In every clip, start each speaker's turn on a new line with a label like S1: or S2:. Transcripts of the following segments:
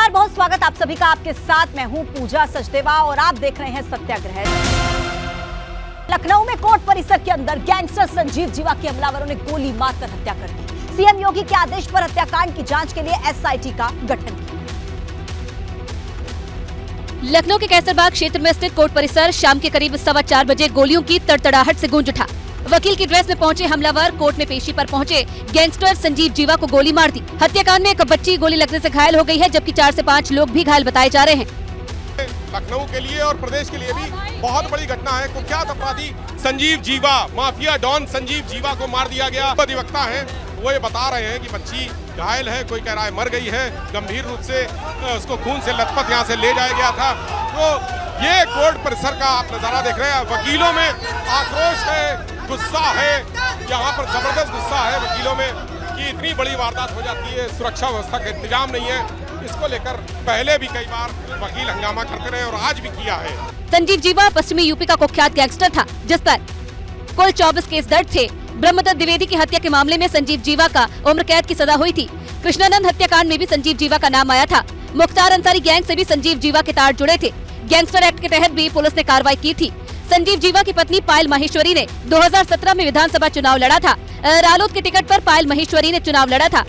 S1: नमस्कार, बहुत स्वागत आप सभी का। आपके साथ मैं हूं पूजा सचदेवा और आप देख रहे हैं सत्याग्रह। लखनऊ में कोर्ट परिसर के अंदर गैंगस्टर संजीव जीवा के हमलावरों ने गोली मारकर हत्या कर दी। सीएम योगी के आदेश पर हत्याकांड की जांच के लिए एसआईटी का गठन किया।
S2: लखनऊ के कैसरबाग क्षेत्र में स्थित कोर्ट परिसर शाम के करीब 4:15 बजे गोलियों की तड़तड़ाहट से गूंज उठा। वकील की ड्रेस में पहुंचे हमलावर कोर्ट में पेशी पर पहुंचे गैंगस्टर संजीव जीवा को गोली मार दी। हत्याकांड में एक बच्ची गोली लगने से घायल हो गई है, जबकि 4 से 5 लोग भी घायल बताए जा रहे हैं।
S3: लखनऊ के लिए और प्रदेश के लिए भी बहुत बड़ी घटना है। कुख्यात अपराधी संजीव जीवा, माफिया डॉन संजीव जीवा को मार दिया गया। अधिवक्ता हैं, वो ये बता रहे हैं कि बच्ची घायल है, कोई कह रहा है मर गई है, गंभीर रूप से उसको खून से लथपथ यहाँ से ले जाया गया था। तो ये कोर्ट परिसर का आप नजारा देख रहे हैं। वकीलों में आक्रोश है, गुस्सा है, यहाँ पर जबरदस्त गुस्सा है वकीलों में कि इतनी बड़ी वारदात हो जाती है, सुरक्षा व्यवस्था का इंतजाम नहीं है। इसको लेकर पहले भी कई बार वकील हंगामा करते रहे और आज भी किया है।
S2: संजीव जीवा पश्चिमी यूपी का कुख्यात गैंगस्टर था, जिस पर कुल 24 केस दर्ज थे। ब्रह्मदत्त द्विवेदी की हत्या के मामले में संजीव जीवा का उम्र कैद की सजा हुई थी। कृष्णानंद हत्याकांड में भी संजीव जीवा का नाम आया था। मुख्तार अंसारी गैंग से भी संजीव जीवा के तार जुड़े थे। गैंगस्टर एक्ट के तहत भी पुलिस ने कार्रवाई की थी। संजीव जीवा की पत्नी पायल माहेश्वरी ने 2017 में विधानसभा चुनाव लड़ा था। रालोद के टिकट पर पायल माहेश्वरी ने चुनाव लड़ा था।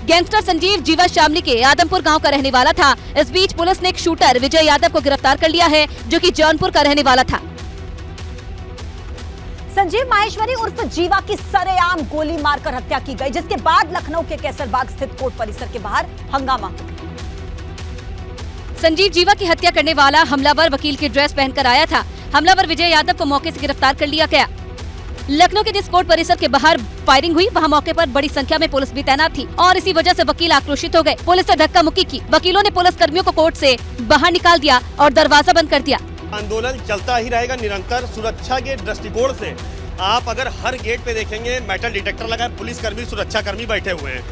S2: गैंगस्टर संजीव जीवा शामली के आदमपुर गांव का रहने वाला था। इस बीच पुलिस ने एक शूटर विजय यादव को गिरफ्तार कर लिया है, जो कि जौनपुर का रहने वाला था।
S1: संजीव माहेश्वरी उर्फ जीवा की सरेआम गोली मारकर हत्या की गई, जिसके बाद लखनऊ के कैसरबाग स्थित कोर्ट परिसर के बाहर हंगामा हो गया।
S2: संजीव जीवा की हत्या करने वाला हमलावर वकील की ड्रेस पहनकर आया था। हमलावर विजय यादव को मौके से गिरफ्तार कर लिया गया। लखनऊ के जिस कोर्ट परिसर के बाहर फायरिंग हुई, वहां मौके पर बड़ी संख्या में पुलिस भी तैनात थी और इसी वजह से वकील आक्रोशित हो गए। पुलिस से धक्का मुक्की की। वकीलों ने पुलिस कर्मियों को कोर्ट से बाहर निकाल दिया और दरवाजा बंद कर दिया।
S4: आंदोलन चलता ही रहेगा निरंतर। सुरक्षा के दृष्टिकोण से आप अगर हर गेट पे देखेंगे मेटल डिटेक्टर लगा है, पुलिसकर्मी सुरक्षा कर्मी बैठे हुए हैं,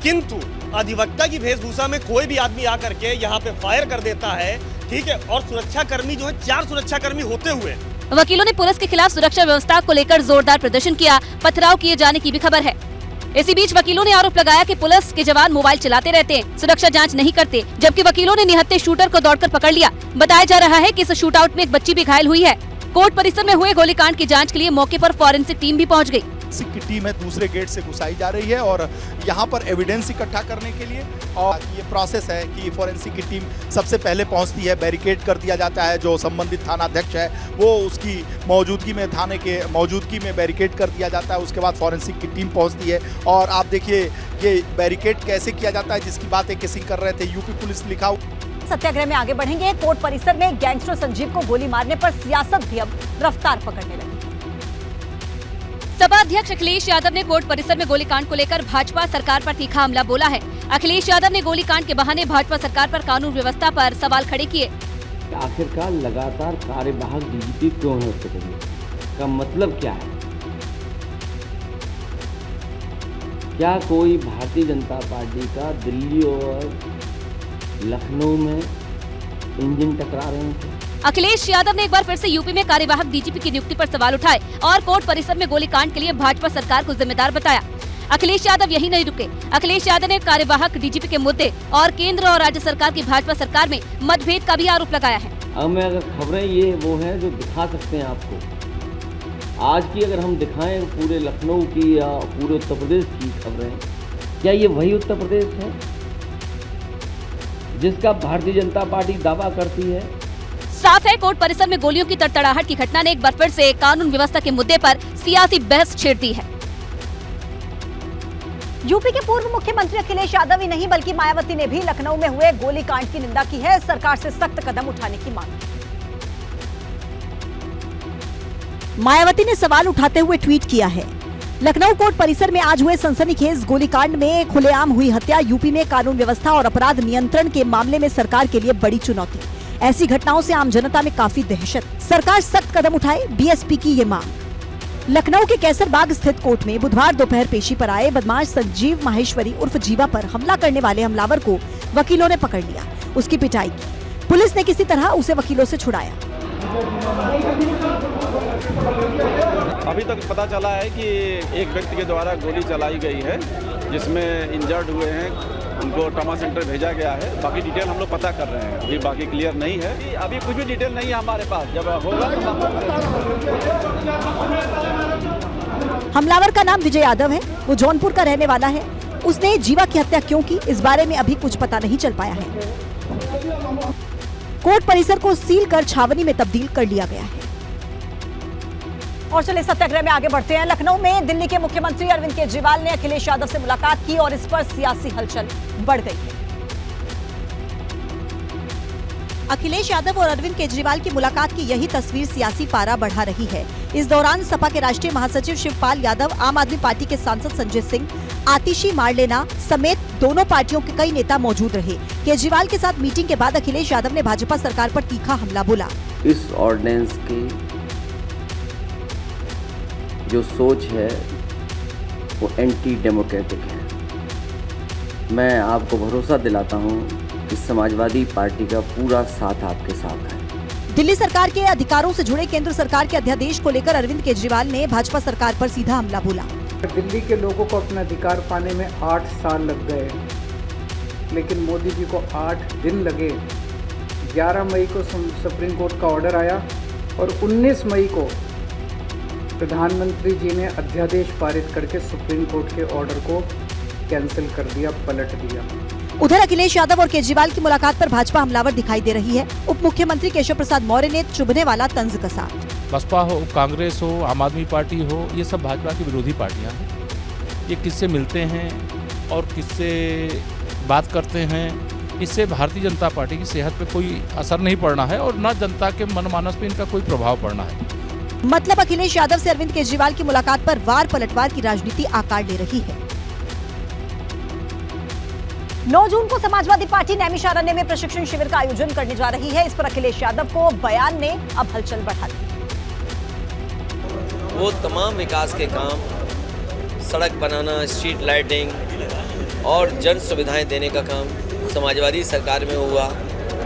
S4: किंतु अधिवक्ता की वेशभूषा में कोई भी आदमी आकर के यहाँ पे फायर कर देता है, ठीक है। और सुरक्षा कर्मी जो है 4 सुरक्षा कर्मी होते हुए
S2: वकीलों ने पुलिस के खिलाफ सुरक्षा व्यवस्था को लेकर जोरदार प्रदर्शन किया। पथराव किए जाने की भी खबर है। इसी बीच वकीलों ने आरोप लगाया कि पुलिस के जवान मोबाइल चलाते रहते हैं, सुरक्षा जांच नहीं करते, जबकि वकीलों ने निहत्थे शूटर को दौड़कर पकड़ लिया। बताया जा रहा है कि इस शूटआउट में एक बच्ची भी घायल हुई है। कोर्ट परिसर में हुए गोलीकांड की जांच के लिए मौके पर फॉरेंसिक टीम भी पहुंच गई।
S5: की टीम है, दूसरे गेट से घुसाई जा रही है और यहाँ पर एविडेंस इकट्ठा करने के लिए। और ये प्रोसेस है कि फॉरेंसिक की टीम सबसे पहले पहुँचती है, बैरिकेड कर दिया जाता है। जो संबंधित थाना अध्यक्ष है वो उसकी मौजूदगी में, थाने के मौजूदगी में बैरिकेड कर दिया जाता है। उसके बाद फॉरेंसिक की टीम पहुँचती है और आप देखिए ये बैरिकेड कैसे किया जाता है, जिसकी बात एक किसी कर रहे थे, यूपी पुलिस लिखा।
S1: सत्याग्रह में आगे बढ़ेंगे। कोर्ट परिसर में गैंगस्टर संजीव को गोली मारने पर सियासत भी अब रफ्तार पकड़ने लगी।
S2: सपा अध्यक्ष अखिलेश यादव ने कोर्ट परिसर में गोलीकांड को लेकर भाजपा सरकार पर तीखा हमला बोला है। अखिलेश यादव ने गोलीकांड के बहाने भाजपा सरकार पर कानून व्यवस्था पर सवाल खड़े किए।
S6: आखिरकार लगातार कार्यवाहक डीजीपी क्यों है उत्तर प्रदेश का मतलब क्या है? क्या कोई भारतीय जनता पार्टी का दिल्ली और लखनऊ में इंजन टकरा रहे थे?
S2: अखिलेश यादव ने एक बार फिर से यूपी में कार्यवाहक डीजीपी की नियुक्ति पर सवाल उठाए और कोर्ट परिसर में गोलीकांड के लिए भाजपा सरकार को जिम्मेदार बताया। अखिलेश यादव यही नहीं रुके। अखिलेश यादव ने कार्यवाहक डीजीपी के मुद्दे और केंद्र और राज्य सरकार की भाजपा सरकार में मतभेद का भी आरोप लगाया है।
S6: अब मैं अगर खबरें ये वो है जो दिखा सकते हैं आपको, आज की अगर हम दिखाएं पूरे लखनऊ की या पूरे उत्तर प्रदेश की खबरें, क्या ये वही उत्तर प्रदेश है जिसका भारतीय जनता पार्टी दावा करती है?
S2: साफ है, कोर्ट परिसर में गोलियों की तड़तड़ाहट की घटना ने एक बार फिर से कानून व्यवस्था के मुद्दे पर सियासी बहस छेड़ दी है।
S1: यूपी के पूर्व मुख्यमंत्री अखिलेश यादव ही नहीं बल्कि मायावती ने भी लखनऊ में हुए गोलीकांड की निंदा की है। सरकार से सख्त कदम उठाने की मांग की। मायावती ने सवाल उठाते हुए ट्वीट किया है, लखनऊ कोर्ट परिसर में आज हुए सनसनीखेज गोलीकांड में खुलेआम हुई हत्या यूपी में कानून व्यवस्था और अपराध नियंत्रण के मामले में सरकार के लिए बड़ी चुनौती। ऐसी घटनाओं से आम जनता में काफी दहशत। सरकार सख्त कदम उठाए, बीएसपी की ये मांग। लखनऊ के कैसरबाग स्थित कोर्ट में बुधवार दोपहर पेशी पर आए बदमाश संजीव माहेश्वरी उर्फ जीवा पर हमला करने वाले हमलावर को वकीलों ने पकड़ लिया, उसकी पिटाई की। पुलिस ने किसी तरह उसे वकीलों से छुड़ाया।
S7: अभी तक पता चला है कि एक व्यक्ति के द्वारा गोली चलाई गई है, जिसमें इंजर्ड हुए हैं उनको ट्रॉमा सेंटर भेजा गया है। बाकी डिटेल हम लोग पता कर रहे हैं, अभी बाकी क्लियर नहीं है। अभी कुछ भी डिटेल नहीं है हमारे पास, जब होगा तो
S1: हमलावर का नाम विजय यादव है। वो जौनपुर का रहने वाला है। उसने जीवा की हत्या क्यों की, इस बारे में अभी कुछ पता नहीं चल पाया है। कोर्ट परिसर को सील कर छावनी में तब्दील कर लिया गया है। और चलिए सत्याग्रह में आगे बढ़ते हैं। लखनऊ में दिल्ली के मुख्यमंत्री अरविंद केजरीवाल ने अखिलेश यादव से मुलाकात की और इस पर सियासी हलचल बढ़ गई है। अखिलेश यादव और अरविंद केजरीवाल की मुलाकात की यही तस्वीर सियासी पारा बढ़ा रही है। इस दौरान सपा के राष्ट्रीय महासचिव शिवपाल यादव, आम आदमी पार्टी के सांसद संजय सिंह, आतिशी मारलेना समेत दोनों पार्टियों के कई नेता मौजूद रहे। केजरीवाल के साथ मीटिंग के बाद अखिलेश यादव ने भाजपा सरकार पर तीखा हमला बोला।
S6: इस ऑर्डिनेंस की जो सोच है वो एंटी डेमोक्रेटिक है। मैं आपको भरोसा दिलाता हूं कि समाजवादी पार्टी का पूरा साथ आपके साथ है।
S1: दिल्ली सरकार के अधिकारों से जुड़े केंद्र सरकार के अध्यादेश को लेकर अरविंद केजरीवाल ने भाजपा सरकार पर सीधा हमला बोला।
S8: दिल्ली के लोगों को अपना अधिकार पाने में 8 साल लग गए, लेकिन मोदी जी को 8 दिन लगे। 11 मई को सुप्रीम कोर्ट का ऑर्डर आया और 19 मई को प्रधानमंत्री जी ने अध्यादेश पारित करके सुप्रीम कोर्ट के ऑर्डर को कैंसिल कर दिया, पलट दिया।
S1: उधर अखिलेश यादव और केजरीवाल की मुलाकात पर भाजपा हमलावर दिखाई दे रही है। उप मुख्यमंत्री केशव प्रसाद मौर्य ने चुभने वाला तंज कसा।
S9: बसपा हो, कांग्रेस हो, आम आदमी पार्टी हो, ये सब भाजपा की विरोधी पार्टियां हैं। ये किससे मिलते हैं और किससे बात करते हैं, इससे भारतीय जनता पार्टी की सेहत पे कोई असर नहीं पड़ना है और न जनता के मनमानस पे इनका कोई प्रभाव पड़ना है।
S1: मतलब अखिलेश यादव से अरविंद केजरीवाल की मुलाकात पर वार पलटवार की राजनीति आकार ले रही है। 9 जून को समाजवादी पार्टी नैमिषारण्य में प्रशिक्षण शिविर का आयोजन करने जा रही है। इस पर अखिलेश यादव को बयान ने अब हलचल बढ़ा दी।
S10: वो तमाम विकास के काम, सड़क बनाना, स्ट्रीट लाइटिंग और जन सुविधाएं देने का काम समाजवादी सरकार में हुआ।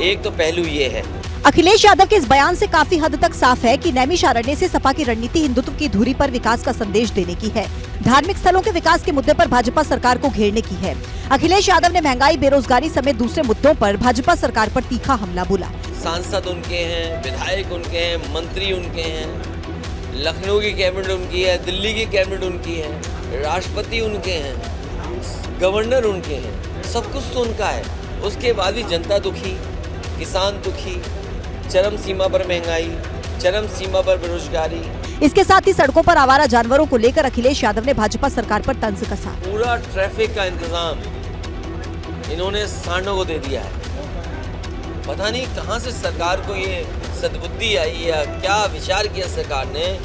S10: एक तो पहलू ये है।
S1: अखिलेश यादव के इस बयान से काफी हद तक साफ है कि नैमिषारण्य से सपा की रणनीति हिंदुत्व की धुरी पर विकास का संदेश देने की है। धार्मिक स्थलों के विकास के मुद्दे पर भाजपा सरकार को घेरने की है। अखिलेश यादव ने महंगाई, बेरोजगारी समेत दूसरे मुद्दों पर भाजपा सरकार पर तीखा हमला बोला।
S10: सांसद उनके हैं, विधायक उनके हैं, मंत्री उनके हैं, लखनऊ की कैबिनेट उनकी है, दिल्ली की कैबिनेट उनकी है, राष्ट्रपति उनके हैं, गवर्नर उनके हैं, सब कुछ तो उनका है। उसके बाद भी जनता दुखी, किसान दुखी, चरम सीमा पर महंगाई, चरम सीमा पर बेरोजगारी।
S1: इसके साथ ही सड़कों पर आवारा जानवरों को लेकर अखिलेश यादव ने भाजपा सरकार पर तंज कसा।
S10: पूरा ट्रैफिक का इंतजाम इन्होंने सांडों को दे दिया है। पता नहीं कहां से सरकार को ये सद्बुद्धि आई या क्या विचार किया सरकार ने।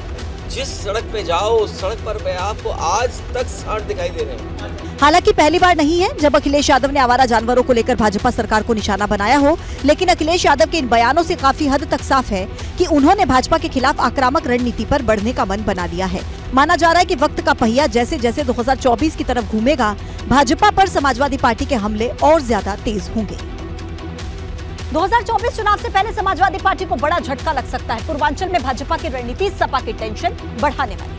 S10: जिस सड़क पे जाओ उस सड़क पर आपको आज तक सांड दिखाई दे रहे हैं।
S1: हालांकि पहली बार नहीं है जब अखिलेश यादव ने आवारा जानवरों को लेकर भाजपा सरकार को निशाना बनाया हो, लेकिन अखिलेश यादव के इन बयानों से काफी हद तक साफ है कि उन्होंने भाजपा के खिलाफ आक्रामक रणनीति पर बढ़ने का मन बना लिया है। माना जा रहा है कि वक्त का पहिया जैसे जैसे 2024 की तरफ घूमेगा, भाजपा पर समाजवादी पार्टी के हमले और ज्यादा तेज होंगे। 2024 चुनाव से पहले समाजवादी पार्टी को बड़ा झटका लग सकता है। पूर्वांचल में भाजपा की रणनीति सपा की टेंशन बढ़ाने वाली।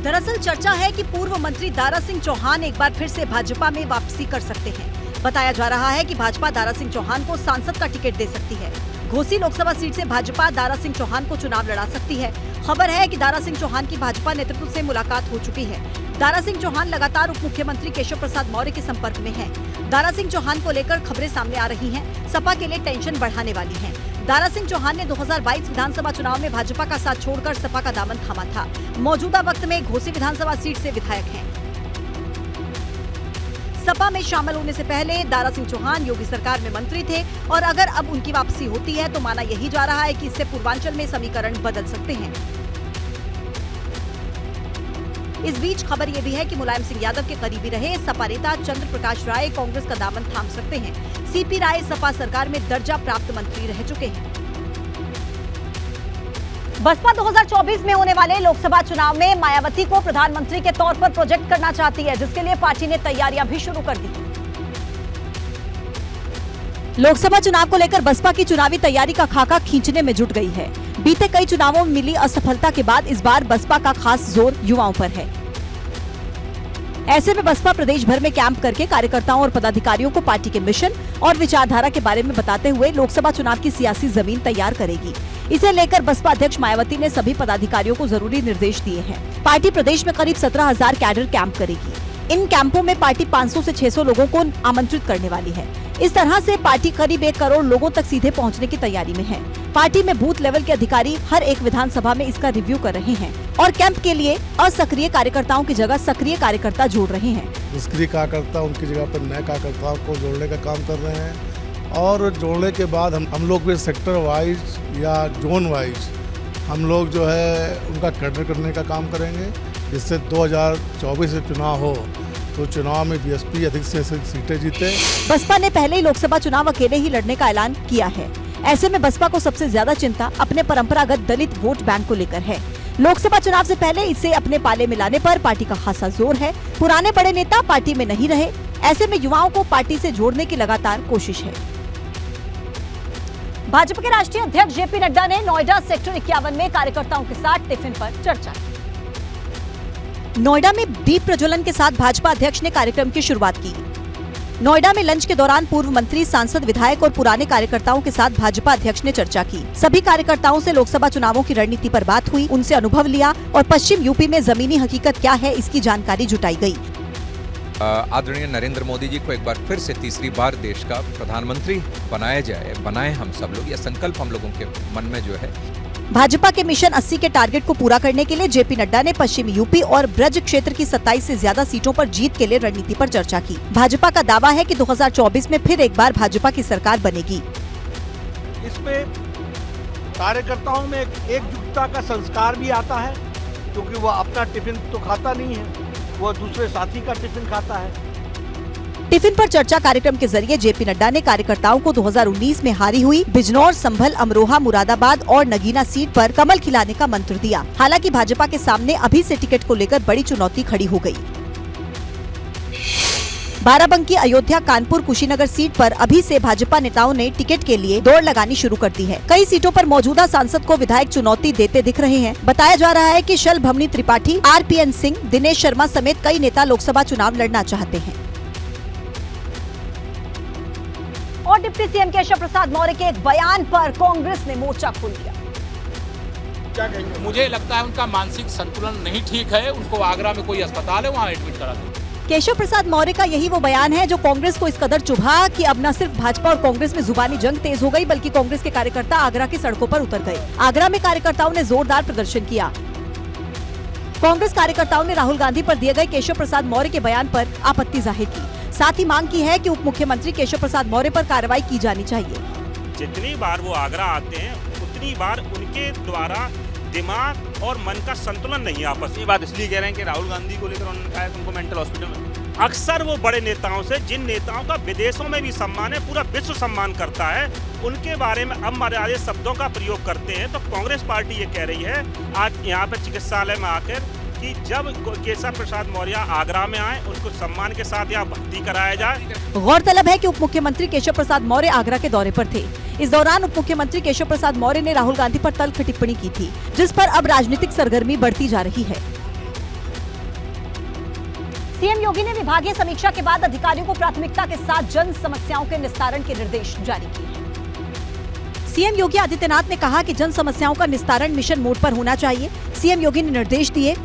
S1: दरअसल चर्चा है कि पूर्व मंत्री दारा सिंह चौहान एक बार फिर से भाजपा में वापसी कर सकते हैं। बताया जा रहा है कि भाजपा दारा सिंह चौहान को सांसद का टिकट दे सकती है। घोसी लोकसभा सीट से भाजपा दारा सिंह चौहान को चुनाव लड़ा सकती है। खबर है कि दारा सिंह चौहान की भाजपा नेतृत्व से मुलाकात हो चुकी है। दारा सिंह चौहान लगातार उप मुख्यमंत्री केशव प्रसाद मौर्य के संपर्क में हैं। दारा सिंह चौहान को लेकर खबरें सामने आ रही हैं, सपा के लिए टेंशन बढ़ाने वाली हैं। दारा सिंह चौहान ने 2022 विधानसभा चुनाव में भाजपा का साथ छोड़कर सपा का दामन थामा था। मौजूदा वक्त में घोसी विधानसभा सीट से विधायक हैं। सपा में शामिल होने से पहले दारा सिंह चौहान योगी सरकार में मंत्री थे और अगर अब उनकी वापसी होती है तो माना यही जा रहा है कि इससे पूर्वांचल में समीकरण बदल सकते हैं। इस बीच खबर ये भी है कि मुलायम सिंह यादव के करीबी रहे सपा नेता चंद्र प्रकाश राय कांग्रेस का दामन थाम सकते हैं। सीपी राय सपा सरकार में दर्जा प्राप्त मंत्री रह चुके हैं। बसपा 2024 में होने वाले लोकसभा चुनाव में मायावती को प्रधानमंत्री के तौर पर प्रोजेक्ट करना चाहती है, जिसके लिए पार्टी ने तैयारियां भी शुरू कर दी। लोकसभा चुनाव को लेकर बसपा की चुनावी तैयारी का खाका खींचने में जुट गई है। बीते कई चुनावों में मिली असफलता के बाद इस बार बसपा का खास जोर युवाओं पर है। ऐसे में बसपा प्रदेश भर में कैंप करके कार्यकर्ताओं और पदाधिकारियों को पार्टी के मिशन और विचारधारा के बारे में बताते हुए लोकसभा चुनाव की सियासी जमीन तैयार करेगी। इसे लेकर बसपा अध्यक्ष मायावती ने सभी पदाधिकारियों को जरूरी निर्देश दिए हैं। पार्टी प्रदेश में करीब 17,000 कैडर कैंप करेगी। इन कैंपों में पार्टी 500 से 600 लोगों को आमंत्रित करने वाली है। इस तरह से पार्टी करीब 1 करोड़ लोगों तक सीधे पहुंचने की तैयारी में है। पार्टी में बूथ लेवल के अधिकारी हर एक विधानसभा में इसका रिव्यू कर रहे हैं और कैंप के लिए असक्रिय कार्यकर्ताओं की जगह सक्रिय कार्यकर्ता जोड़ रहे हैं।
S11: निष्क्रिय कार्यकर्ता उनकी जगह पर नए कार्यकर्ताओं को जोड़ने का काम कर रहे हैं और जोड़ने के बाद हम लोग भी सेक्टर वाइज या जोन वाइज हम लोग जो है उनका कैडर करने का काम करेंगे, जिससे 2024 में चुनाव हो तो चुनाव में बीएसपी अधिक से अधिक सीटें जीते।
S1: बसपा ने पहले ही लोकसभा चुनाव अकेले ही लड़ने का ऐलान किया है। ऐसे में बसपा को सबसे ज्यादा चिंता अपने परंपरागत दलित वोट बैंक को लेकर है। लोकसभा चुनाव से पहले इसे अपने पाले में लाने पर पार्टी का खासा जोर है। पुराने बड़े नेता पार्टी में नहीं रहे, ऐसे में युवाओं को पार्टी से जोड़ने की लगातार कोशिश है। भाजपा के राष्ट्रीय अध्यक्ष जेपी नड्डा ने नोएडा सेक्टर 51 में कार्यकर्ताओं के साथ टिफिन पर चर्चा की। नोएडा में दीप प्रज्वलन के साथ भाजपा अध्यक्ष ने कार्यक्रम की शुरुआत की। नोएडा में लंच के दौरान पूर्व मंत्री, सांसद, विधायक और पुराने कार्यकर्ताओं के साथ भाजपा अध्यक्ष ने चर्चा की। सभी कार्यकर्ताओं से लोकसभा चुनावों की रणनीति पर बात हुई, उनसे अनुभव लिया और पश्चिम यूपी में जमीनी हकीकत क्या है इसकी जानकारी जुटाई गई।
S12: आदरणीय नरेंद्र मोदी जी को एक बार फिर से तीसरी बार देश का प्रधानमंत्री बनाए हम सब लोग, यह संकल्प हम लोगों के मन में जो है।
S1: भाजपा के मिशन 80 के टारगेट को पूरा करने के लिए जेपी नड्डा ने पश्चिमी यूपी और ब्रज क्षेत्र की 27 से ज्यादा सीटों पर जीत के लिए रणनीति पर चर्चा की। भाजपा का दावा है कि 2024 में फिर एक बार भाजपा की सरकार बनेगी।
S13: इसमें कार्यकर्ताओं में एकजुटता का संस्कार भी आता है, क्योंकि वो अपना टिफिन तो खाता नहीं है, वो दूसरे साथी का टिफिन खाता है।
S1: टिफिन पर चर्चा कार्यक्रम के जरिए जेपी नड्डा ने कार्यकर्ताओं को 2019 में हारी हुई बिजनौर, संभल, अमरोहा, मुरादाबाद और नगीना सीट पर कमल खिलाने का मंत्र दिया। हालांकि भाजपा के सामने अभी से टिकट को लेकर बड़ी चुनौती खड़ी हो गई। बाराबंकी, अयोध्या, कानपुर, कुशीनगर सीट पर अभी से भाजपा नेताओं ने टिकट के लिए दौड़ लगानी शुरू कर दी है। कई सीटों पर मौजूदा सांसद को विधायक चुनौती देते दिख रहे हैं। बताया जा रहा है कि शलभमनी त्रिपाठी, आरपीएन सिंह, दिनेश शर्मा समेत कई नेता लोकसभा चुनाव लड़ना चाहते हैं। और डिप्टी सीएम केशव प्रसाद मौर्य के एक बयान पर कांग्रेस ने मोर्चा खोल दिया।
S9: क्या कहेंगे? मुझे लगता है उनका मानसिक संतुलन नहीं ठीक है, उनको आगरा में कोई अस्पताल है वहाँ एडमिट करा दो।
S1: केशव प्रसाद मौर्य का यही वो बयान है जो कांग्रेस को इस कदर चुभा कि अब न सिर्फ भाजपा और कांग्रेस में जुबानी जंग तेज हो गई, बल्कि कांग्रेस के कार्यकर्ता आगरा की सड़कों पर उतर गए। आगरा में कार्यकर्ताओं ने जोरदार प्रदर्शन किया। कांग्रेस कार्यकर्ताओं ने राहुल गांधी पर दिए गए केशव प्रसाद मौर्य के बयान पर आपत्ति जाहिर की। साथ ही मांग की है कि उप मुख्यमंत्री केशव प्रसाद मौर्य पर कार्रवाई की जानी चाहिए।
S14: जितनी बार वो आगरा आते हैं उतनी बार उनके द्वारा दिमाग और मन का संतुलन नहीं आपस में। बात इसलिए कह रहे हैं कि राहुल गांधी को लेकर उन्होंने कहा है उनको मेंटल हॉस्पिटल में। अक्सर वो बड़े नेताओं से, जिन नेताओं का विदेशों में भी सम्मान है, पूरा विश्व सम्मान करता है, उनके बारे में अमर्यादित शब्दों का प्रयोग करते हैं। तो कांग्रेस पार्टी ये कह रही है आज यहाँ पे चिकित्सालय में आकर कि जब केशव प्रसाद मौर्य आगरा में आए उनको सम्मान के साथ यहाँ भर्ती कराया जाए।
S1: गौरतलब है कि उप मुख्यमंत्री केशव प्रसाद मौर्य आगरा के दौरे पर थे। इस दौरान उप मुख्यमंत्री केशव प्रसाद मौर्य ने राहुल गांधी पर तल्ख टिप्पणी की थी, जिस पर अब राजनीतिक सरगर्मी बढ़ती जा रही है। सीएम योगी ने विभागीय समीक्षा के बाद अधिकारियों को प्राथमिकता के साथ जन समस्याओं के निस्तारण के निर्देश जारी किए। सीएम योगी आदित्यनाथ ने कहा कि जन समस्याओं का निस्तारण मिशन मोड पर होना चाहिए। सीएम योगी ने निर्देश दिए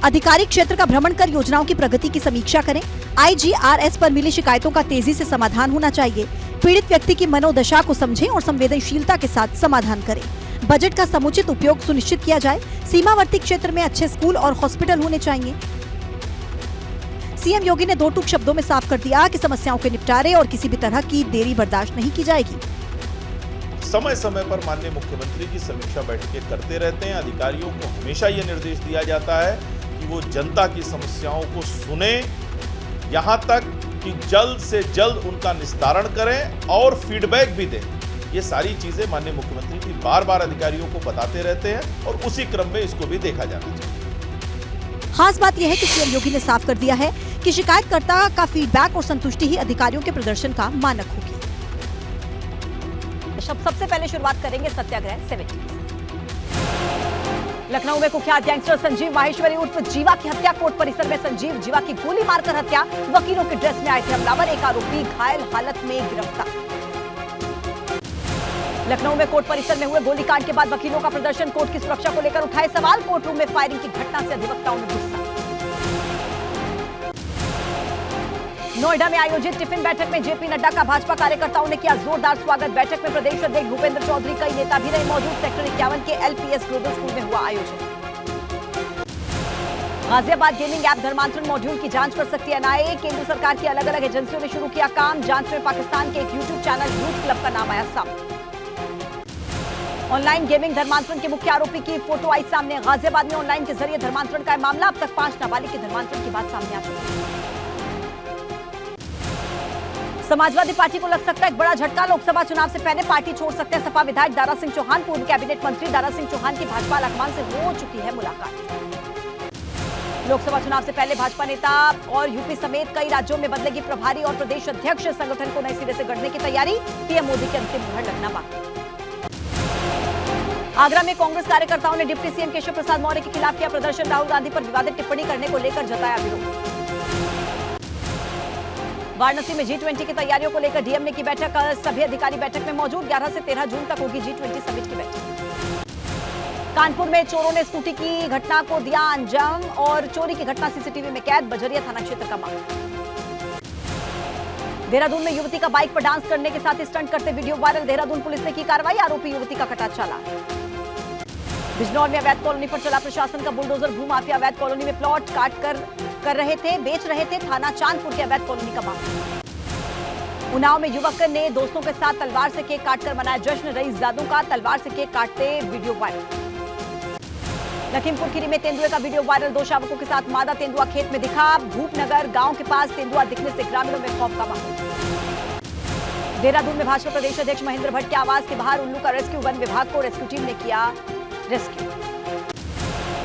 S1: अधिकारी क्षेत्र का भ्रमण कर योजनाओं की प्रगति की समीक्षा करें। आईजीआरएस पर मिली शिकायतों का तेजी से समाधान होना चाहिए। पीड़ित व्यक्ति की मनोदशा को समझें और संवेदनशीलता के साथ समाधान करें। बजट का समुचित उपयोग सुनिश्चित किया जाए। सीमावर्ती क्षेत्र में अच्छे स्कूल और हॉस्पिटल होने चाहिए। सीएम योगी ने दो टूक शब्दों में साफ कर दिया कि समस्याओं के निपटारे और किसी भी तरह की देरी बर्दाश्त नहीं की जाएगी।
S15: समय समय पर माननीय मुख्यमंत्री की समीक्षा बैठकें करते रहते हैं। अधिकारियों को हमेशा ये निर्देश दिया जाता है कि वो जनता की समस्याओं को सुने, यहाँ तक कि जल्द से जल्द उनका निस्तारण करें और फीडबैक भी दें। ये सारी चीजें माननीय मुख्यमंत्री जी बार बार अधिकारियों को बताते रहते हैं और उसी क्रम में इसको भी देखा जाना चाहिए।
S1: खास बात यह है कि सीएम योगी ने साफ कर दिया है कि शिकायतकर्ता का फीडबैक और संतुष्टि ही अधिकारियों के प्रदर्शन का मानक होगी। सबसे पहले शुरुआत करेंगे सत्याग्रह 70। लखनऊ में कुख्यात गैंगस्टर संजीव माहेश्वरी उर्फ जीवा की हत्या। कोर्ट परिसर में संजीव जीवा की गोली मारकर हत्या। वकीलों के ड्रेस में आए थे हमलावर। एक आरोपी घायल हालत में गिरफ्तार। लखनऊ में कोर्ट परिसर में हुए गोलीकांड के बाद वकीलों का प्रदर्शन। कोर्ट की सुरक्षा को लेकर उठाए सवाल। कोर्ट रूम में फायरिंग की घटना से अधिवक्ताओं में गुस्सा। नोएडा में आयोजित टिफिन बैठक में जेपी नड्डा का भाजपा कार्यकर्ताओं ने किया जोरदार स्वागत। बैठक में प्रदेश अध्यक्ष भूपेंद्र चौधरी, कई नेता भी रहे मौजूद। सेक्टर 51 के एलपीएस ग्लोबल स्कूल में हुआ आयोजन। गाजियाबाद गेमिंग ऐप धर्मांतरण मॉड्यूल की जांच कर सकती है एनआईए। केंद्र सरकार की अलग अलग एजेंसियों ने शुरू किया काम। जांच में पाकिस्तान के एक यूट्यूब चैनल यूथ क्लब का नाम आया सामने। ऑनलाइन गेमिंग धर्मांतरण के मुख्य आरोपी की फोटो आई सामने। गाजियाबाद में ऑनलाइन के जरिए धर्मांतरण का मामला। अब तक 5 नाबालिग के धर्मांतरण की बात सामने आ चुकी है। समाजवादी पार्टी को लग सकता है एक बड़ा झटका। लोकसभा चुनाव से पहले पार्टी छोड़ सकते हैं सपा विधायक दारा सिंह चौहान। पूर्व कैबिनेट मंत्री दारा सिंह चौहान की भाजपा हाईकमान से हो चुकी है मुलाकात। लोकसभा चुनाव से पहले भाजपा नेता और यूपी समेत कई राज्यों में बदलेगी प्रभारी और प्रदेश अध्यक्ष। संगठन को नए सिरे से गढ़ने की तैयारी। पीएम मोदी के अंतिम मुहर लगना बाकी। आगरा में कांग्रेस कार्यकर्ताओं ने डिप्टी सीएम केशव प्रसाद मौर्य के खिलाफ किया प्रदर्शन। राहुल गांधी पर विवादित टिप्पणी करने को लेकर जताया विरोध। वाराणसी में G20 की तैयारियों को लेकर डीएम ने की बैठक। सभी अधिकारी बैठक में मौजूद। 11 से 13 जून तक होगी G20 समिट की बैठक। कानपुर में चोरों ने स्कूटी की घटना को दिया अंजाम और चोरी की घटना सीसीटीवी में कैद। बजरिया थाना क्षेत्र का मामला। देहरादून में युवती का बाइक पर डांस करने के साथ स्टंट करते वीडियो वायरल। देहरादून पुलिस ने की कार्रवाई। आरोपी युवती का कटा चालान। बिजनौर में अवैध कॉलोनी पर चला प्रशासन का बुलडोजर। भूमाफिया अवैध कॉलोनी में प्लॉट काट कर रहे थे, बेच रहे थे। थाना चांदपुर के अवैध कॉलोनी का मामला। उन्नाव में युवक ने दोस्तों के साथ तलवार से केक काटकर मनाया जश्न। रईस जादू का तलवार से केक काटते वीडियो वायरल। लखीमपुर खीरी में तेंदुए का वीडियो वायरल। 2 शावकों के साथ मादा तेंदुआ खेत में दिखा। भूपनगर गांव के पास तेंदुआ दिखने से ग्रामीणों में खौफ का माहौल। देहरादून में भाजपा प्रदेश अध्यक्ष महेंद्र भट्ट के आवास के बाहर उल्लू का रेस्क्यू। वन विभाग को रेस्क्यू टीम ने किया रेस्क्यू।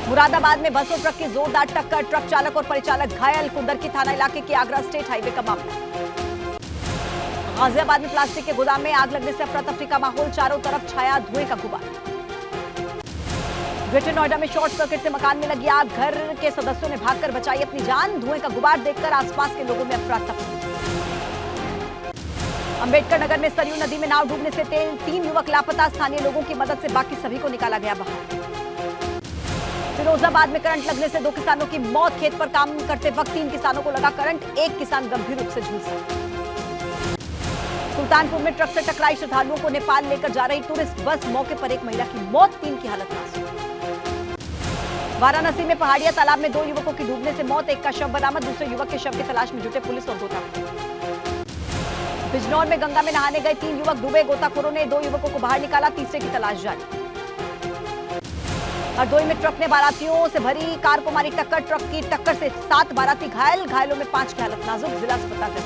S1: मुरादाबाद में बस और ट्रक की जोरदार टक्कर। ट्रक चालक और परिचालक घायल। कुंदरकी थाना इलाके के आगरा स्टेट हाईवे का मामला। गाजियाबाद में प्लास्टिक के गोदाम में आग लगने से अफरा तफरी का माहौल। चारों तरफ छाया धुएं का गुबार। ग्रेटर नोएडा में शॉर्ट सर्किट से मकान में लगी आग। घर के सदस्यों ने भागकर बचाई अपनी जान। धुएं का गुबार देखकर आसपास के लोगों में अफरा तफरी। अंबेडकर नगर में सरयू नदी में नाव डूबने से 3 युवक लापता। स्थानीय लोगों की मदद से बाकी सभी को निकाला गया बाहर। फिरोजाबाद में करंट लगने से 2 किसानों की मौत। खेत पर काम करते वक्त 3 किसानों को लगा करंट। एक किसान गंभीर रूप से झुलसा। सुल्तानपुर में ट्रक से टकराई श्रद्धालुओं को नेपाल लेकर जा रही टूरिस्ट बस। मौके पर एक महिला की मौत, 3 की हालत नाजुक। वाराणसी में पहाड़िया तालाब में 2 युवकों की डूबने से मौत। एक का शव बरामद। दूसरे युवक के शव की तलाश में जुटे पुलिस और गोताखोर। बिजनौर में गंगा में नहाने गए 3 युवक डूबे। गोताखोरों ने 2 युवकों को बाहर निकाला। तीसरे की तलाश जारी। हरदोई में ट्रक ने बारातियों से भरी कार को मारी टक्कर। ट्रक की टक्कर से 7 बाराती घायल। घायलों में 5 की हालत नाजुक। जिला अस्पताल है।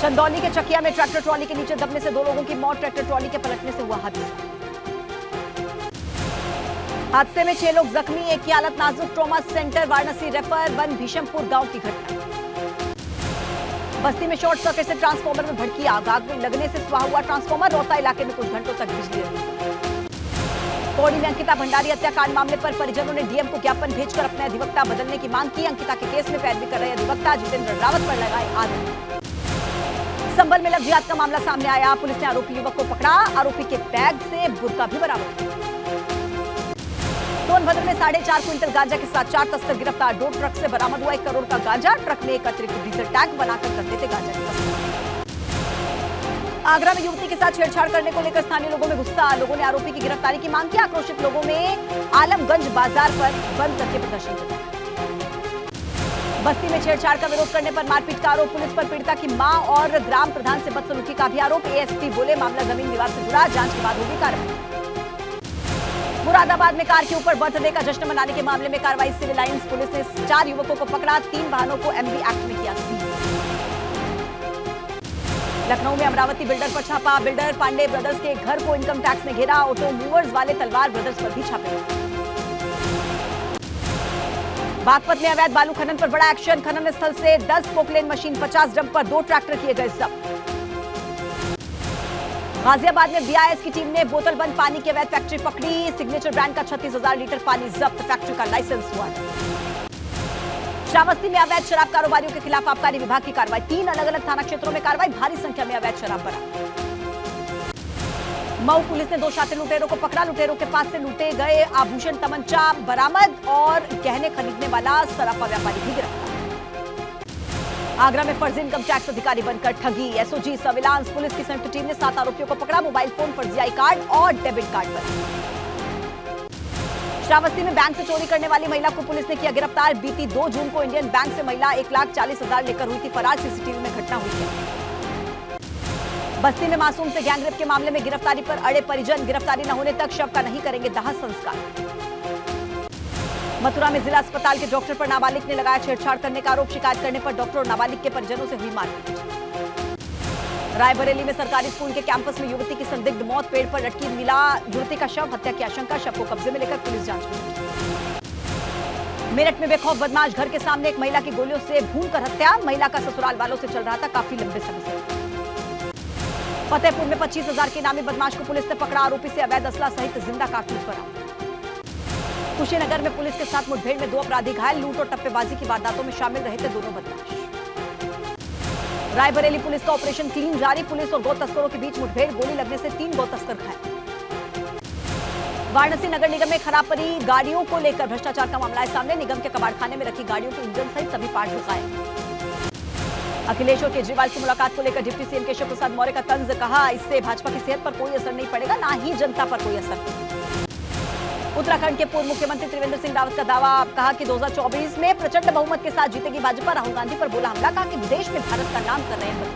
S1: चंदौली के चकिया में ट्रैक्टर ट्रॉली के नीचे दबने से 2 लोगों की मौत। ट्रैक्टर ट्रॉली के पलटने से हुआ हादसा। हादसे में 6 लोग जख्मी। एक की हालत नाजुक। Trauma centre Varanasi refer. वन भीशमपुर गांव की घटना। बस्ती में शॉर्ट सर्किट से ट्रांसफार्मर में भड़की आग। आग लगने से स्वाह हुआ ट्रांसफार्मर। रोहता इलाके में कुछ घंटों तक बिजली रही। पौड़ी में अंकिता भंडारी हत्याकांड मामले पर परिजनों ने डीएम को ज्ञापन भेजकर अपने अधिवक्ता बदलने की मांग की। अंकिता के केस में पैरवी कर रहे अधिवक्ता जितेंद्र रावत पर लगाए आरोप। संभल में लव जिहाद का मामला सामने आया। पुलिस ने आरोपी युवक को पकड़ा। आरोपी के बैग से बुर्का भी बरामद किया। सोनभद्र में 4.5 क्विंटल गांजा के साथ 4 तस्कर गिरफ्तार। 2 ट्रक से बरामद हुआ 1 करोड़ का गांजा। ट्रक में एक अतिरिक्त डीजल टैंक बनाकर करते थे गांजा की तस्करी। आगरा में युवती के साथ छेड़छाड़ करने को लेकर स्थानीय लोगों में गुस्सा। लोगों ने आरोपी की गिरफ्तारी की मांग की। आक्रोशित लोगों में आलमगंज बाजार पर बंद करके प्रदर्शन किया। बस्ती में छेड़छाड़ का विरोध करने पर मारपीट का आरोप। पुलिस पर पीड़िता की मां और ग्राम प्रधान से बदसलूकी का भी आरोप। एएसपी बोले मामला जमीन विवाद से जुड़ा। जांच के बाद होगी कार्रवाई। मुरादाबाद में कार के ऊपर बर्थडे का जश्न मनाने के मामले में कार्रवाई। सिविल लाइंस पुलिस ने 4 युवकों को पकड़ा। 3 वाहनों को एमवी एक्ट में किया सीज। लखनऊ में अमरावती बिल्डर पर छापा। बिल्डर पांडे ब्रदर्स के घर को इनकम टैक्स ने घेरा। ऑटो मूवर्स वाले तलवार ब्रदर्स पर भी छापे। बागपत में अवैध बालू खनन पर बड़ा एक्शन। खनन स्थल से 10 पोकलेन मशीन, 50 डंपर, 2 ट्रैक्टर किए गए जब्त। गाजियाबाद में बीआईएस की टीम ने बोतल बंद पानी की अवैध फैक्ट्री पकड़ी। सिग्नेचर ब्रांड का 36,000 लीटर पानी जब्त। फैक्ट्री का लाइसेंस हुआ है। श्रावस्ती में अवैध शराब कारोबारियों के खिलाफ आबकारी विभाग की कार्रवाई। 3 अलग अलग थाना क्षेत्रों में कार्रवाई। भारी संख्या में अवैध शराब बरामद। मऊ पुलिस ने 2 शातिर लुटेरों को पकड़ा। लुटेरों के पास से लूटे गए आभूषण, तमंचा बरामद और गहने खरीदने वाला सराफा व्यापारी भी गिरफ्तार। आगरा में फर्जी इनकम टैक्स अधिकारी बनकर ठगी। एसओजी सर्विलांस पुलिस की संयुक्त टीम ने 7 आरोपियों को पकड़ा। मोबाइल फोन, फर्जी आई कार्ड और डेबिट कार्ड पर। श्रावस्ती में बैंक से चोरी करने वाली महिला को पुलिस ने किया गिरफ्तार। बीती 2 जून को इंडियन बैंक से महिला 1,40,000 लेकर हुई थी फरार। सीसीटीवी में घटना हुई है। बस्ती में मासूम से गैंगरेप के मामले में गिरफ्तारी पर अड़े परिजन। गिरफ्तारी न होने तक शव का नहीं करेंगे दाह संस्कार। मथुरा में जिला अस्पताल के डॉक्टर पर नाबालिग ने लगाया छेड़छाड़ करने का आरोप। शिकायत करने पर डॉक्टर और नाबालिग के परिजनों से हुई मारपीट। रायबरेली में सरकारी स्कूल के कैंपस में युवती की संदिग्ध मौत। पेड़ पर लटकी मिला युवती का शव। हत्या की आशंका। शव को कब्जे में लेकर पुलिस जांच में जुटी। मेरठ में बेखौफ बदमाश घर के सामने एक महिला की गोलियों से भूनकर हत्या। महिला का ससुराल वालों से चल रहा था काफी लंबे समय से। फतेहपुर में 25,000 के इनामी बदमाश को पुलिस ने पकड़ा। आरोपी से अवैध असला सहित जिंदा कारतूस बरामद। कुशीनगर में पुलिस के साथ मुठभेड़ में 2 अपराधी घायल। लूट और टप्पेबाजी की वारदातों में शामिल रहे थे दोनों बदमाश। रायबरेली पुलिस का ऑपरेशन क्लीन जारी। पुलिस और गौ तस्करों के बीच मुठभेड़। गोली लगने से 3 गौ तस्कर घायल। वाराणसी नगर निगम में खराब पड़ी गाड़ियों को लेकर भ्रष्टाचार का मामला है सामने। निगम के कबाड़खाने में रखी गाड़ियों के इंजन सहित सभी पार्ट गायब। अखिलेश और केजरीवाल की मुलाकात को लेकर डिप्टी सीएम केशव प्रसाद मौर्य का तंज। कहा, इससे भाजपा की सेहत पर कोई असर नहीं पड़ेगा, ना ही जनता पर कोई असर। उत्तराखंड के पूर्व मुख्यमंत्री त्रिवेंद्र सिंह रावत का दावा। कहा कि 2024 में प्रचंड बहुमत के साथ जीतेगी भाजपा। राहुल गांधी पर बोला हमला। कहा कि विदेश में भारत का नाम कर रहे हैं।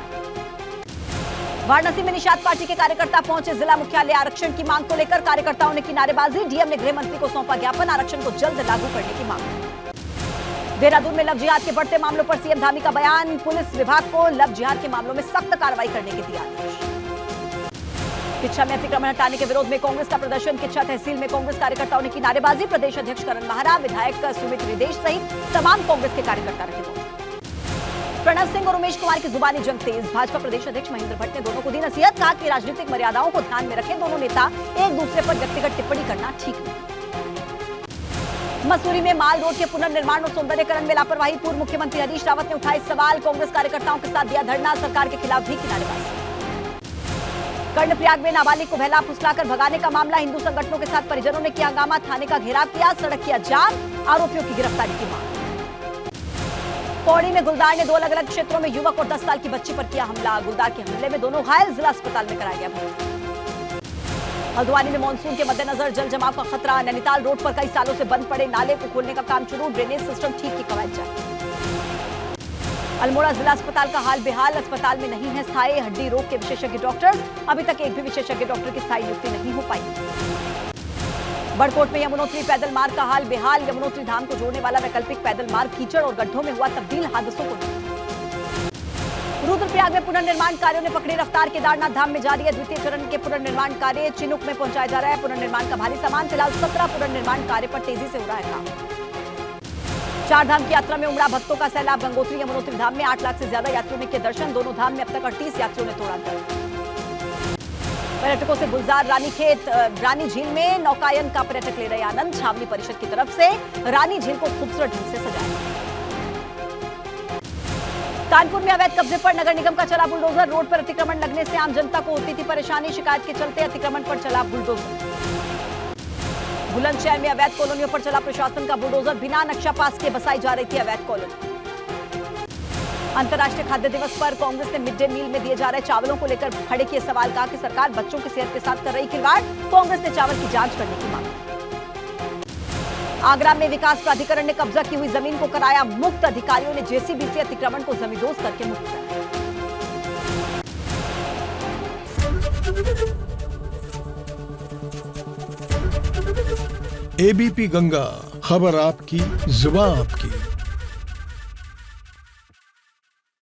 S1: वाराणसी में निषाद पार्टी के कार्यकर्ता पहुंचे जिला मुख्यालय। आरक्षण की मांग को लेकर कार्यकर्ताओं ने की नारेबाजी। डीएम ने गृह मंत्री को सौंपा ज्ञापन। आरक्षण को जल्द लागू करने की मांग। देहरादून में लव जिहाद के बढ़ते मामलों पर सीएम धामी का बयान। पुलिस विभाग को लव जिहाद के मामलों में सख्त कार्रवाई करने के दिया आदेश। किच्छा में अतिक्रमण हटाने के विरोध में कांग्रेस का प्रदर्शन। किच्छा तहसील में कांग्रेस कार्यकर्ताओं ने की नारेबाजी। प्रदेश अध्यक्ष करण महारा, विधायक सुमित हृदेश सहित तमाम कांग्रेस के कार्यकर्ता रहे मौजूद। प्रणव सिंह और उमेश कुमार की जुबानी जंग तेज। भाजपा प्रदेश अध्यक्ष महेंद्र भट्ट ने दोनों को दी नसीहत। कहा कि राजनीतिक मर्यादाओं को ध्यान में रखें। दोनों नेता एक दूसरे पर व्यक्तिगत टिप्पणी करना ठीक नहीं। मसूरी में माल रोड के पुनर्निर्माण और सौंदर्यीकरण में लापरवाही। पूर्व मुख्यमंत्री हरीश रावत ने उठाए सवाल। कांग्रेस कार्यकर्ताओं के साथ दिया धरना। सरकार के खिलाफ भी की नारेबाजी। कर्णप्रयाग में नाबालिग को बहला फुसलाकर भगाने का मामला। हिंदू संगठनों के साथ परिजनों ने किया हंगामा। थाने का घेराव किया। सड़क किया जाम। आरोपियों की गिरफ्तारी की मांग। पौड़ी में गुलदार ने 2 अलग अलग क्षेत्रों में युवक और 10 साल की बच्ची पर किया हमला। गुलदार के हमले में दोनों घायल। जिला अस्पताल में कराया गया भर्ती। हल्द्वानी में मानसून के मद्देनजर जल जमाव का खतरा। नैनीताल रोड पर कई सालों से बंद पड़े नाले को खोलने का काम शुरू। ड्रेनेज सिस्टम ठीक की कवायद जारी। अल्मोड़ा जिला अस्पताल का हाल बेहाल। अस्पताल में नहीं है स्थायी हड्डी रोग के विशेषज्ञ डॉक्टर। अभी तक एक भी विशेषज्ञ डॉक्टर की स्थायी नियुक्ति नहीं हो पाई। बड़कोट में यमुनोत्री पैदल मार्ग का हाल बेहाल। यमुनोत्री धाम को जोड़ने वाला वैकल्पिक पैदल मार्ग कीचड़ और गड्ढों में हुआ तब्दील। हादसों को रुद्रप्रयाग में पुनर्निर्माण कार्यों ने पकड़ी रफ्तार। केदारनाथ धाम में जारी है द्वितीय चरण के पुनर्निर्माण कार्य। चिनुक में पहुंचाया जा रहा है पुनर्निर्माण का भारी सामान। फिलहाल 17 पुनर्निर्माण कार्य पर तेजी से हो रहा है काम। 4 धाम की यात्रा में उमड़ा भक्तों का सैलाब। गंगोत्री यमुनोत्री धाम में 8 लाख से ज्यादा यात्रियों ने किए दर्शन। दोनों धाम में अब तक 38 यात्रियों ने तोड़ा दर। पर्यटकों से गुलजार रानीखेत रानी झील में नौकायन का पर्यटक ले रहे आनंद। छावनी परिषद की तरफ से रानी झील को खूबसूरत ढंग से सजाया। कानपुर में अवैध कब्जे पर नगर निगम का चला बुलडोजर। रोड पर अतिक्रमण लगने से आम जनता को होती थी परेशानी। शिकायत के चलते अतिक्रमण पर चला बुलडोजर। बुलंदशहर में अवैध कॉलोनियों पर चला प्रशासन का बुलडोजर। बिना नक्शा पास के बसाई जा रही थी अवैध कॉलोनी। अंतर्राष्ट्रीय खाद्य दिवस पर कांग्रेस ने मिड डे मील में दिए जा रहे चावलों को लेकर खड़े किए सवाल। कहा कि सरकार बच्चों की सेहत के साथ कर रही खिलवाड़। कांग्रेस ने चावल की जांच करने की मांग। आगरा में विकास प्राधिकरण ने कब्जा की हुई जमीन को कराया मुक्त। अधिकारियों ने जेसीबी से अतिक्रमण को जमींदोज करके मुक्त कराया।
S16: एबीपी गंगा, खबर आपकी, जुबान आपकी।